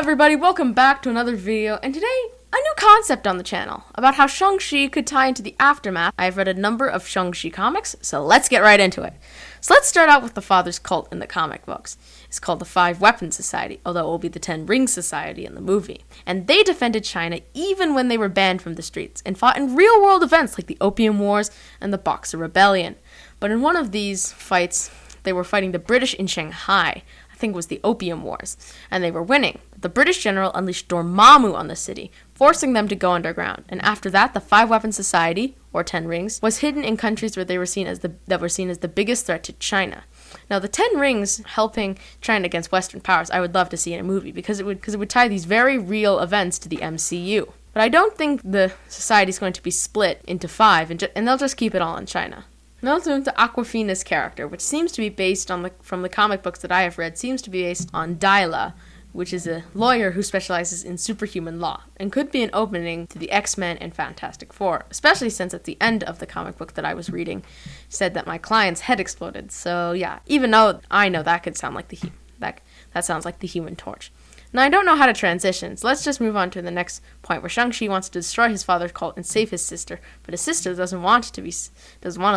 everybody, welcome back to another video, and today, a new concept on the channel about how Shang Chi could tie into the aftermath. I have read a number of Shang Chi comics, so let's get right into it. So let's start out with the father's cult in the comic books. It's called the Five Weapons Society, although it will be the Ten Rings Society in the movie. And they defended China even when they were banned from the streets, and fought in real-world events like the Opium Wars and the Boxer Rebellion. But in one of these fights, they were fighting the British in Shanghai. I think it was the Opium Wars, and they were winning. The British general unleashed Dormammu on the city, forcing them to go underground. And after that, the Five Weapons Society, or Ten Rings, was hidden in countries where they were seen as the biggest threat to China. Now, the Ten Rings helping China against Western powers, I would love to see in a movie because it would tie these very real events to the MCU. But I don't think the society is going to be split into five, and they'll just keep it all in China. And also into Awkwafina's character, which seems to be based on from the comic books that I have read, seems to be based on Dyla, which is a lawyer who specializes in superhuman law, and could be an opening to the X-Men and Fantastic Four, especially since at the end of the comic book that I was reading said that my client's head exploded. So yeah, even though I know that could sound like that sounds like the Human Torch. Now, I don't know how to transition, so let's just move on to the next point where Shang-Chi wants to destroy his father's cult and save his sister, but his sister doesn't want to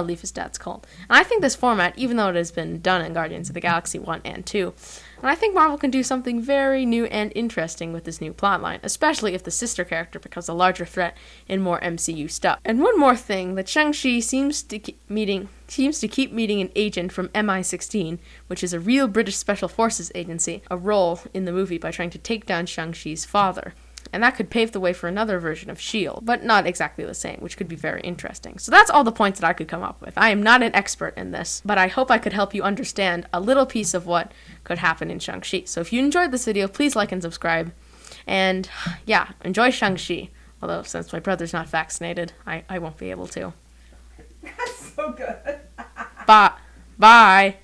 leave his dad's cult. And I think this format, even though it has been done in Guardians of the Galaxy 1 and 2, and I think Marvel can do something very new and interesting with this new plotline, especially if the sister character becomes a larger threat in more MCU stuff. And one more thing, that Shang-Chi seems to keep meeting an agent from MI16, which is a real British Special Forces agency, a role in the movie by trying to take down Shang-Chi's father. And that could pave the way for another version of S.H.I.E.L.D., but not exactly the same, which could be very interesting. So that's all the points that I could come up with. I am not an expert in this, but I hope I could help you understand a little piece of what could happen in Shang-Chi. So if you enjoyed this video, please like and subscribe. And yeah, enjoy Shang-Chi. Although, since my brother's not vaccinated, I won't be able to. That's so good. Bye.